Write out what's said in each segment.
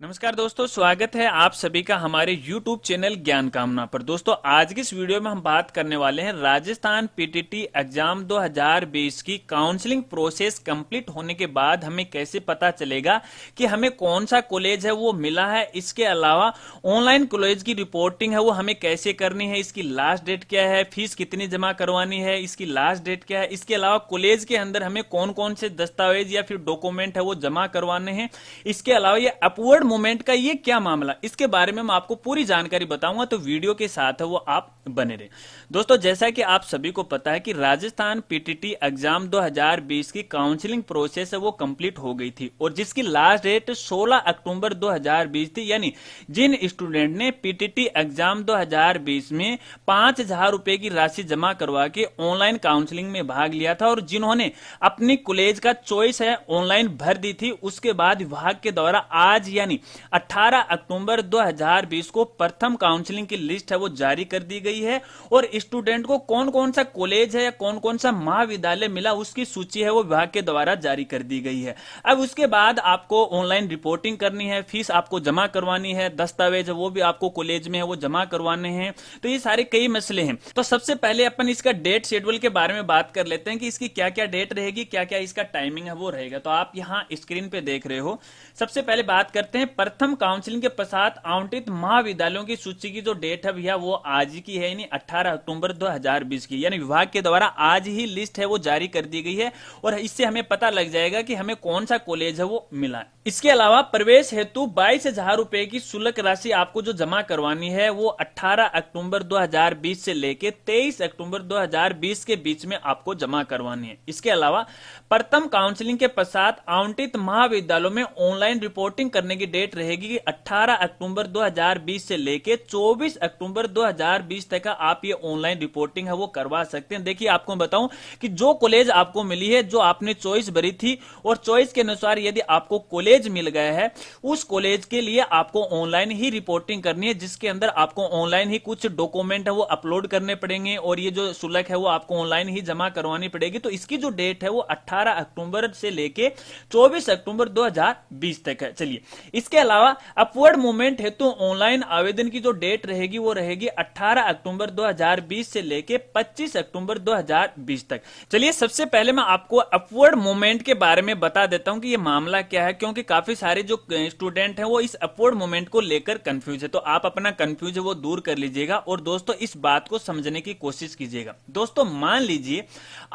नमस्कार दोस्तों, स्वागत है आप सभी का हमारे YouTube चैनल ज्ञान कामना पर। दोस्तों, आज की इस वीडियो में हम बात करने वाले हैं राजस्थान पीटीटी एग्जाम 2020 की काउंसलिंग प्रोसेस कंप्लीट होने के बाद हमें कैसे पता चलेगा कि हमें कौन सा कॉलेज है वो मिला है। इसके अलावा ऑनलाइन कॉलेज की रिपोर्टिंग है वो हमें कैसे करनी है, इसकी लास्ट डेट क्या है, फीस कितनी जमा करवानी है, इसकी लास्ट डेट क्या है। इसके अलावा कॉलेज के अंदर हमें कौन कौन से दस्तावेज या फिर डॉक्यूमेंट है वो जमा करवाने हैं। इसके अलावा ये अपवर्ड मूवमेंट का ये क्या मामला, इसके बारे में मैं आपको पूरी जानकारी बताऊंगा, तो वीडियो के साथ है वो आप बने रहे। दोस्तों, जैसा कि आप सभी को पता है कि राजस्थान पीटीटी एग्जाम 2020 की काउंसलिंग प्रोसेस है वो कंप्लीट हो गई थी और जिसकी लास्ट डेट 16 अक्टूबर 2020 थी। यानी जिन स्टूडेंट ने पीटीटी एग्जाम 2020 में 5,000 रुपए की राशि जमा करवा के ऑनलाइन काउंसलिंग में भाग लिया था और जिन्होंने अपनी कॉलेज का चॉइस है ऑनलाइन भर दी थी, उसके बाद विभाग के द्वारा आज यानी 18 अक्टूबर 2020 को प्रथम काउंसलिंग की लिस्ट है वो जारी कर दी गई है और स्टूडेंट को कौन कौन सा कॉलेज है या कौन कौन सा महाविद्यालय मिला उसकी सूची है वो विभाग के द्वारा जारी कर दी गई है। अब उसके बाद आपको ऑनलाइन रिपोर्टिंग करनी है, फीस आपको जमा करवानी है, दस्तावेज वो भी आपको कॉलेज में है वो जमा करवाने हैं। तो ये सारे कई मसले हैं। तो सबसे पहले अपन इसका डेट शेड्यूल के बारे में बात कर लेते हैं कि इसकी क्या क्या डेट रहेगी, क्या क्या इसका टाइमिंग है वो रहेगा। तो आप यहाँ स्क्रीन पे देख रहे हो। सबसे पहले बात करते हैं प्रथम काउंसलिंग के पश्चात आवंटित महाविद्यालयों की सूची की जो डेट है भैया वो आज की है, यानी 18 अक्टूबर 2020 की। यानी विभाग के द्वारा आज ही लिस्ट है वो जारी कर दी गई है और इससे हमें पता लग जाएगा कि हमें कौन सा कॉलेज है वो मिला। इसके अलावा प्रवेश हेतु 22,000 रुपए की शुल्क राशि आपको जो जमा करवानी है वो 18 अक्टूबर 2020 से लेके 23 अक्टूबर 2020 के बीच में आपको जमा करवानी है। इसके अलावा प्रथम काउंसलिंग के पश्चात आवंटित महाविद्यालयों में ऑनलाइन रिपोर्टिंग करने की डेट रहेगी 18 अक्टूबर 2020 से लेके 24 अक्टूबर 2020 तक का आप ये ऑनलाइन रिपोर्टिंग है वो करवा सकते हैं। देखिए, आपको बताऊं कि जो कॉलेज आपको मिली है, जो आपने चॉइस भरी थी और चॉइस के अनुसार यदि आपको कॉलेज मिल गया है, उस कॉलेज के लिए आपको ऑनलाइन ही रिपोर्टिंग करनी है, जिसके अंदर आपको ऑनलाइन ही कुछ डॉक्यूमेंट है वो अपलोड करने पड़ेंगे और ये जो शुल्क है वो आपको ऑनलाइन ही जमा करवानी पड़ेगी। तो इसकी जो डेट है वो 18 अक्टूबर से लेके 24 अक्टूबर 2020 तक है। चलिए, इसके अलावा अपवर्ड मूवमेंट हेतु ऑनलाइन आवेदन की जो डेट रहेगी वो रहेगी 18 अक्टूबर 2020 से लेके 25 अक्टूबर 2020 तक। चलिए, सबसे पहले मैं आपको अपवर्ड मूवमेंट के बारे में बता देता हूं कि ये मामला क्या है, क्योंकि काफी सारे जो स्टूडेंट हैं वो इस अपवर्ड मूवमेंट को लेकर कंफ्यूज है। तो आप अपना कंफ्यूज है वो दूर कर लीजिएगा और दोस्तों इस बात को समझने की कोशिश कीजिएगा। दोस्तों, मान लीजिए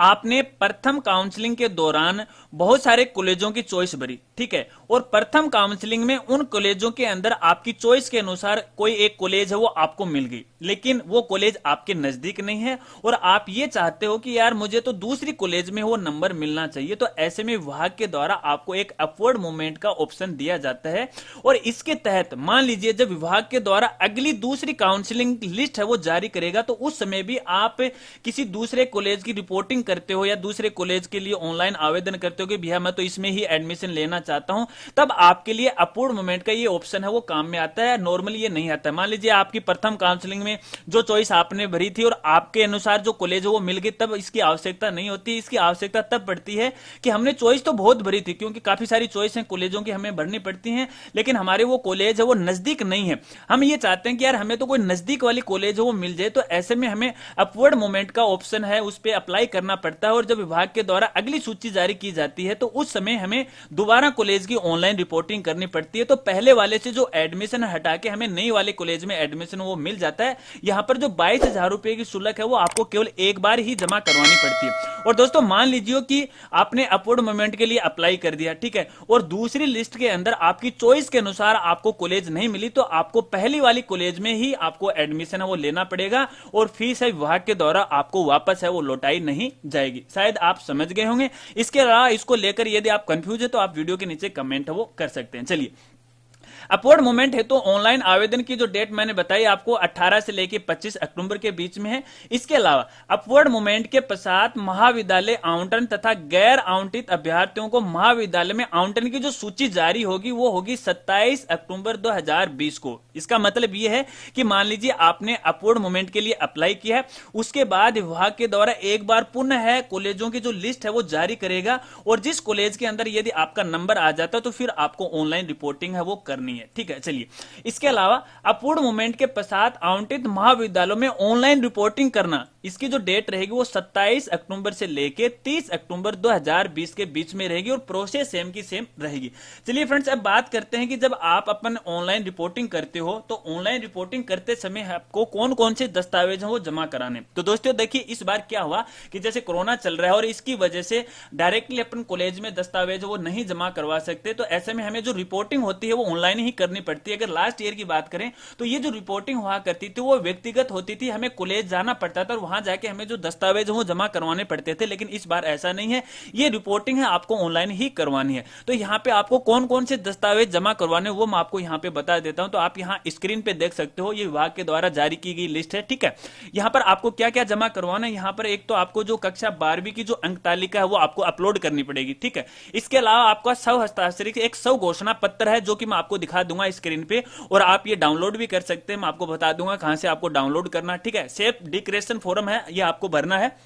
आपने प्रथम काउंसलिंग के दौरान बहुत सारे कॉलेजों की चॉइस भरी, ठीक है, और प्रथम काउंसलिंग में उन कॉलेजों के अंदर आपकी चॉइस के अनुसार कोई एक कॉलेज है वो आपको मिल गई, लेकिन वो कॉलेज आपके नजदीक नहीं है और आप ये चाहते हो कि यार मुझे तो दूसरी कॉलेज में वो नंबर मिलना चाहिए। तो ऐसे में विभाग के द्वारा आपको एक अपवर्ड मूवमेंट का ऑप्शन दिया जाता है और इसके तहत मान लीजिए जब विभाग के द्वारा अगली दूसरी काउंसलिंग लिस्ट है वो जारी करेगा, तो उस समय भी आप किसी दूसरे कॉलेज की रिपोर्टिंग करते हो या दूसरे कॉलेज के लिए ऑनलाइन आवेदन करते हो कि भैया मैं तो इसमें ही एडमिशन लेना चाहता हूं, तब आपके लिए अपवर्ड मूवमेंट का ये ऑप्शन है वो काम में आता है। नॉर्मली ये नहीं आता है। मान लीजिए आपकी प्रथम काउंसलिंग में जो चॉइस आपने भरी थी और आपके अनुसार जो कॉलेज है वो मिल गई, तब इसकी आवश्यकता नहीं होती। इसकी आवश्यकता तब पड़ती है कि हमने चॉइस तो बहुत भरी थी, क्योंकि काफी सारी चॉइस है कॉलेजों की हमें भरनी पड़ती हैं, लेकिन हमारे वो कॉलेज है वो नजदीक नहीं है। हम ये चाहते हैं कि यार हमें तो कोई नजदीक वाली कॉलेज है वो मिल जाए। तो ऐसे में हमें अपवर्ड मूवमेंट का ऑप्शन है उस पर अप्लाई करना पड़ता है और जब विभाग के द्वारा अगली सूची जारी की जाती है तो उस समय हमें दोबारा कॉलेज की ऑनलाइन रिपोर्टिंग करनी पड़ती है। तो पहले वाले से जो एडमिशन हटा के हमें नई वाले कॉलेज में एडमिशन वो मिल जाता है। यहां पर जो 22,000 रुपए की शुल्क है वो आपको केवल एक बार ही जमा करवानी पड़ती है। और दोस्तों, मान लीजिए कि आपने अपवर्ड मूवमेंट के लिए अप्लाई कर दिया, ठीक है, और दूसरी लिस्ट के अंदर आपकी चॉइस के अनुसार आपको कॉलेज नहीं मिली, तो आपको पहली वाली कॉलेज में ही आपको एडमिशन है वो लेना पड़ेगा और फीस है विभाग के द्वारा आपको वापस है वो लौटाई नहीं जाएगी। शायद आप समझ गए होंगे। इसके अलावा इसको लेकर यदि आप कंफ्यूज है तो आप वीडियो के नीचे कमेंट है वो कर सकते हैं। चलिए, अपवर्ड मूवमेंट है तो ऑनलाइन आवेदन की जो डेट मैंने बताई आपको 18 से लेकर 25 अक्टूबर के बीच में है। इसके अलावा अपवर्ड मूवमेंट के पश्चात महाविद्यालय आवंटन तथा गैर आवंटित अभ्यर्थियों को महाविद्यालय में आवंटन की जो सूची जारी होगी वो होगी 27 अक्टूबर 2020 को। इसका मतलब यह है कि मान लीजिए आपने अपवर्ड मूवमेंट के लिए अप्लाई किया है, उसके बाद विभाग के द्वारा एक बार पुनः है कॉलेजों की जो लिस्ट है वो जारी करेगा और जिस कॉलेज के अंदर यदि आपका नंबर आ जाता है तो फिर आपको ऑनलाइन रिपोर्टिंग है वो करनी करनी है। ठीक है, चलिए इसके अलावा अपूर्ण मूवमेंट के पश्चात आवंटित महाविद्यालयों में ऑनलाइन रिपोर्टिंग करना, इसकी जो डेट रहेगी वो 27 अक्टूबर से लेके 30 अक्टूबर 2020 के बीच में रहेगी और प्रोसेस सेम की सेम रहेगी। चलिए फ्रेंड्स, अब बात करते हैं कि जब आप अपन ऑनलाइन रिपोर्टिंग करते हो तो ऑनलाइन रिपोर्टिंग करते समय आपको कौन कौन से दस्तावेज हैं वो जमा कराने। तो दोस्तों देखिए, इस बार क्या हुआ कि जैसे कोरोना चल रहा है और इसकी वजह से डायरेक्टली अपन कॉलेज में दस्तावेज वो नहीं जमा करवा सकते, तो ऐसे में हमें जो रिपोर्टिंग होती है वो ऑनलाइन ही करनी पड़ती है। अगर लास्ट ईयर की बात करें तो ये जो रिपोर्टिंग हुआ करती थी वो व्यक्तिगत होती थी, हमें कॉलेज जाना पड़ता था और वहां जाके हमें जो दस्तावेज वो जमा करवाने पड़ते थे। लेकिन इस बार ऐसा नहीं है, ये रिपोर्टिंग है आपको ऑनलाइन ही करवानी है। तो यहाँ पे आपको कौन कौन से दस्तावेज जमा करवाने वो मैं आपको यहाँ पे बता देता हूं। तो आप यहाँ स्क्रीन पे देख सकते हो, ये विभाग के द्वारा जारी की गई लिस्ट है। ठीक है, यहाँ पर आपको क्या क्या जमा करवाना है। यहाँ पर एक तो आपको जो कक्षा 12वीं की जो अंक तालिका है वो आपको अपलोड करनी पड़ेगी। ठीक है, इसके अलावा आपका स्व हस्ताक्षरित एक स्व घोषणा पत्र है जो कि मैं आपको दिखा दूंगा स्क्रीन पे, और आप ये डाउनलोड भी कर सकते हैं। मैं आपको बता दूंगा कहां से आपको डाउनलोड करना। ठीक है, सेल्फ डिक्लेरेशन फॉर्म है, ये आपको भरना है।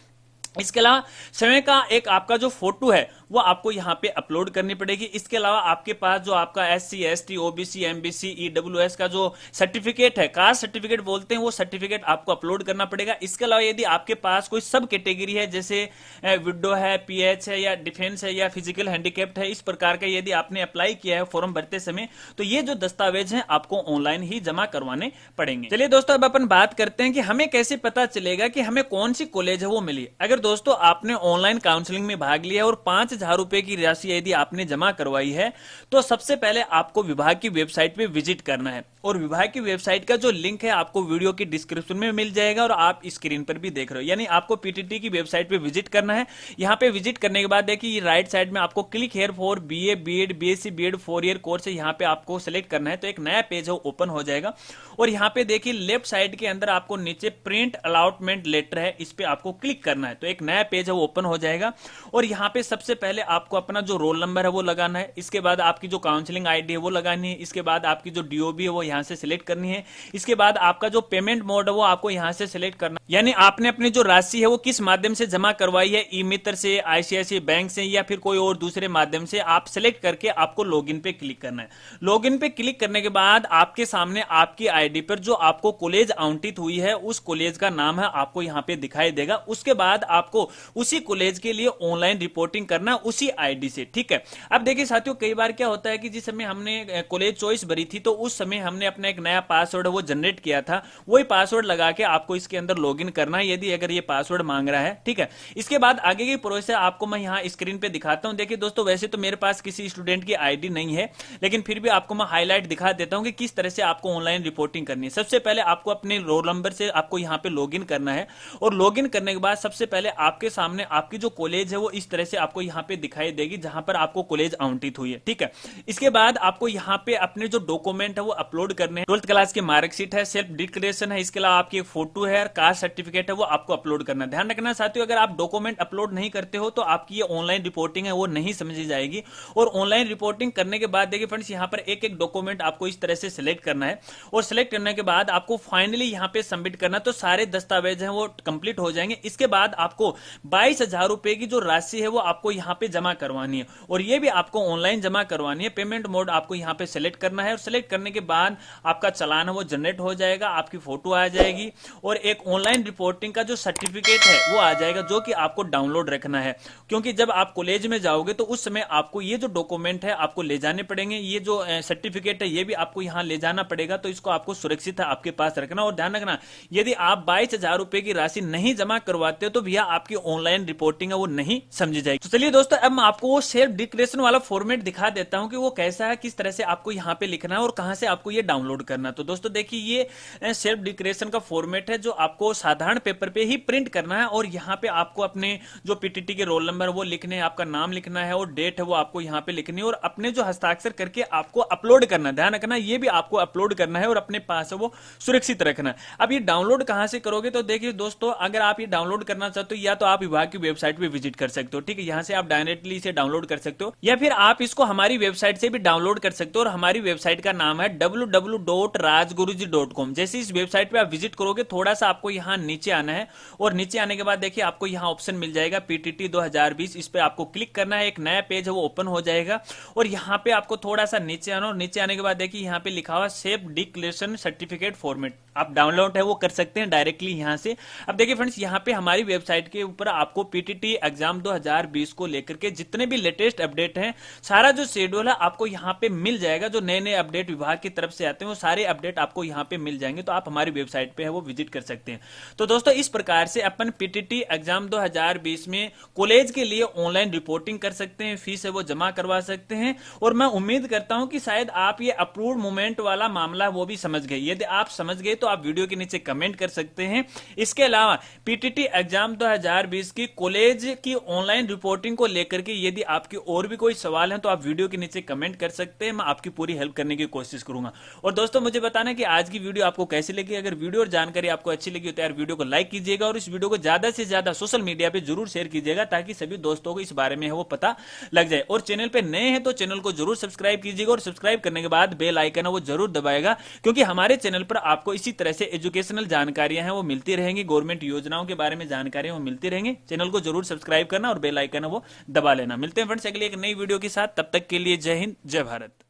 इसके अलावा समय का एक आपका जो फोटो है वो आपको यहाँ पे अपलोड करनी पड़ेगी। इसके अलावा आपके पास जो आपका SC ST OBC MBC EWS का जो सर्टिफिकेट है, कास्ट सर्टिफिकेट बोलते हैं, वो सर्टिफिकेट आपको अपलोड करना पड़ेगा। इसके अलावा यदि आपके पास कोई सब कैटेगरी है, जैसे विडो है, PH है, या डिफेंस है, या फिजिकल हैंडीकैप्ड है, इस प्रकार का यदि आपने अप्लाई किया है फॉर्म भरते समय, तो ये जो दस्तावेज हैं आपको ऑनलाइन ही जमा करवाने पड़ेंगे। चलिए दोस्तों, अब अपन बात करते हैं कि हमें कैसे पता चलेगा कि हमें कौन सी कॉलेज है वो मिली। अगर दोस्तों आपने ऑनलाइन काउंसलिंग में भाग लिया और 5,000 रुपए की राशि यदि आपने जमा करवाई है, तो सबसे पहले आपको विभाग की वेबसाइट पे विजिट करना है। और विभाग की वेबसाइट का जो लिंक है आपको वीडियो की डिस्क्रिप्शन में मिल जाएगा और आप स्क्रीन पर भी देख रहे हो। यानी आपको पीटीटी की वेबसाइट पे विजिट करना है। यहां पे विजिट करने के बाद देखिए राइट साइड में आपको click here for BA BEd BSc BEd 4 year course है, यहाँ पे आपको सिलेक्ट करना है। तो एक नया पेज है ओपन हो जाएगा और यहाँ पे देखिए लेफ्ट साइड के अंदर आपको नीचे प्रिंट अलॉटमेंट लेटर है, इस पे आपको क्लिक करना है। तो एक नया पेज है वो ओपन हो जाएगा और यहाँ पे सबसे पहले आपको अपना जो रोल नंबर है वो लगाना है। इसके बाद आपकी जो काउंसलिंग आईडी है वो लगानी है। इसके बाद आपकी जो DOB है वो यहाँ से सिलेक्ट करनी है। इसके बाद आपका जो पेमेंट मोड है वो आपको यहाँ से सिलेक्ट करना, यानी आपने अपनी जो राशि है वो किस माध्यम से जमा करवाई है, ई मित्र से, ICICI बैंक से, या फिर कोई और दूसरे माध्यम से, आप सिलेक्ट करके आपको लॉगिन पे क्लिक करना है। लॉगिन पे क्लिक करने के बाद आपके सामने आपकी आईडी पर जो आपको कॉलेज आवंटित हुई है उस कॉलेज का नाम है आपको यहाँ पे दिखाई देगा। उसके बाद आपको उसी कॉलेज के लिए ऑनलाइन रिपोर्टिंग करना उसी आईडी से। ठीक है, अब देखिए साथियों, कई बार क्या होता है कि जिस समय हमने कॉलेज चॉइस भरी थी तो उस समय हमने अपना एक नया पासवर्ड वो जनरेट किया था, वही पासवर्ड लगा के आपको इसके अंदर लॉगिन करना है, यदि अगर ये पासवर्ड मांग रहा है। ठीक है, इसके बाद आगे की प्रोसेस आपको मैं यहाँ स्क्रीन पे दिखाता हूं। देखिए दोस्तों, वैसे तो मेरे पास किसी स्टूडेंट की आईडी नहीं है, लेकिन फिर भी आपको मैं हाईलाइट दिखा देता हूं कि किस तरह से आपको ऑनलाइन रिपोर्टिंग करनी है। सबसे पहले आपको अपने रोल नंबर से आपको यहाँ पे लॉगिन करना है और लॉगिन करने के बाद सबसे पहले आपके सामने आपकी जो कॉलेज है वो इस तरह से आपको यहाँ पे दिखाई देगी जहां पर आपको कॉलेज आवंटित हुई है। ठीक है, इसके बाद आपको यहाँ पे अपने जो डॉक्यूमेंट है वो अपलोड करने हैं। 12th क्लास की मार्कशीट है, सेल्फ डिक्लेरेशन है, इसके अलावा आपकी एक फोटो है और कास्ट सर्टिफिकेट है वो आपको अपलोड करना है। ध्यान रखना साथियों, अगर आप डॉक्यूमेंट अपलोड नहीं करते हो तो आपकी ये ऑनलाइन रिपोर्टिंग है वो नहीं समझी जाएगी। और ऑनलाइन रिपोर्टिंग करने के बाद देखिए फ्रेंड्स, यहाँ पर एक एक डॉक्यूमेंट आपको इस तरह से सिलेक्ट करना है और सिलेक्ट करने के बाद आपको फाइनली यहाँ पे सबमिट करना, तो सारे दस्तावेज हैं वो कंप्लीट हो जाएंगे। इसके बाद आपको 22,000 रुपए की जो राशि है वो आपको यहाँ पे जमा करवानी है और ये भी आपको ऑनलाइन जमा करवानी है। पेमेंट मोड आपको यहाँ पे सिलेक्ट करना है और सिलेक्ट करने के बाद आपका चालान है वो जनरेट हो जाएगा, आपकी फोटो आ जाएगी और एक ऑनलाइन रिपोर्टिंग का जो सर्टिफिकेट है वो आ जाएगा, जो कि आपको डाउनलोड रखना है। क्योंकि जब आप कॉलेज में जाओगे तो उस समय आपको ये जो डॉक्यूमेंट है आपको ले जाने पड़ेंगे, ये जो सर्टिफिकेट है ये भी आपको यहाँ ले जाना पड़ेगा, तो इसको आपको सुरक्षित है आपके पास रखना। और ध्यान रखना, यदि आप 22,000 रुपए की राशि नहीं जमा करवाते हो तो भैया आपकी ऑनलाइन रिपोर्टिंग है वो नहीं समझी जाएगी। तो चलिए दोस्तों, अब मैं आपको वो सेल्फ डिक्लेरेशन वाला फॉर्मेट दिखा देता हूं कि वो कैसा है, किस तरह से आपको यहाँ पे लिखना है और कहां से आपको ये डाउनलोड करना है। तो दोस्तों देखिए, ये सेल्फ डिक्लेरेशन का फॉर्मेट है जो आपको साधारण पेपर पे ही प्रिंट करना है और यहाँ पे आपको अपने जो पीटीटी के रोल नंबर वो लिखने हैं, आपका नाम लिखना है और डेट है वो आपको यहाँ पे लिखनी है और अपने जो हस्ताक्षर करके आपको अपलोड करना है। ध्यान रखना, ये भी आपको अपलोड करना है और अपने पास है वो सुरक्षित रखना है। अब ये डाउनलोड कहां से करोगे, तो देखिए दोस्तों, अगर आप ये डाउनलोड करना चाहते हो या तो आप विभाग की वेबसाइट पे विजिट कर सकते हो। ठीक है, यहाँ से आप डायरेक्टली इसे डाउनलोड कर सकते हो या फिर आप इसको हमारी वेबसाइट से भी डाउनलोड कर सकते हो और हमारी वेबसाइट का नाम है www.rajguruji.com। जैसे इस वेबसाइट पे आप विजिट करोगे, थोड़ा सा आपको यहाँ यहाँ नीचे आना है और नीचे आने के बाद देखिए आपको यहाँ ऑप्शन मिल जाएगा पीटीटी 2020। इस पे आपको क्लिक करना है, एक नया पेज है वो ओपन हो जाएगा और यहाँ पे आपको थोड़ा सा नीचे आना और नीचे आने के बाद देखिए यहाँ पे लिखा हुआ सेफ डिक्लेरेशन सर्टिफिकेट फॉर्मेट, आप डाउनलोड है वो कर सकते हैं डायरेक्टली यहाँ से। अब देखिए फ्रेंड्स, यहाँ पे हमारी वेबसाइट के ऊपर आपको पीटीटी एग्जाम 2020 को लेकर के जितने भी लेटेस्ट अपडेट हैं, सारा जो शेड्यूल है आपको यहाँ पे मिल जाएगा। जो नए नए अपडेट विभाग की तरफ से आते हैं वो सारे अपडेट आपको यहाँ पे मिल जाएंगे, तो आप हमारी वेबसाइट पे है वो विजिट कर सकते हैं। तो दोस्तों इस प्रकार से अपन पीटीटी एग्जाम 2020 में कॉलेज के लिए ऑनलाइन रिपोर्टिंग कर सकते हैं, फीस है वो जमा करवा सकते हैं। और मैं उम्मीद करता हूं कि शायद आप ये अप्रूव्ड मूवमेंट वाला मामला वो भी समझ गए। यदि आप समझ गए तो आप वीडियो के नीचे कमेंट कर सकते हैं। इसके अलावा पीटीटी एग्जाम 2020 की कॉलेज की ऑनलाइन रिपोर्टिंग को लेकर के यदि आपके और भी कोई सवाल है तो आप वीडियो के नीचे कमेंट कर सकते हैं, मैं आपकी पूरी हेल्प करने की कोशिश करूंगा। और दोस्तों मुझे बताना कि आज की वीडियो आपको कैसी लगी। अगर वीडियो और जानकारी आपको अच्छी लगी तो यार वीडियो को लाइक कीजिएगा और इस वीडियो को ज्यादा से ज्यादा सोशल मीडिया पे जरूर शेयर कीजिएगा ताकि सभी दोस्तों को इस बारे में है वो पता लग जाए। और चैनल पे नए हैं तो चैनल को जरूर सब्सक्राइब कीजिएगा और सब्सक्राइब करने के बाद बेल आइकन है वो जरूर दबाएगा, क्योंकि हमारे चैनल पर आपको इसी तरह से एजुकेशनल जानकारियां हैं वो मिलती रहेंगी, गवर्नमेंट योजनाओं के बारे में जानकारियां वो मिलती रहेंगी। चैनल को जरूर सब्सक्राइब करना और बेल आइकन है वो दबा लेना। मिलते हैं फ्रेंड्स अगली एक नई वीडियो के साथ, तब तक के लिए जय हिंद जय भारत।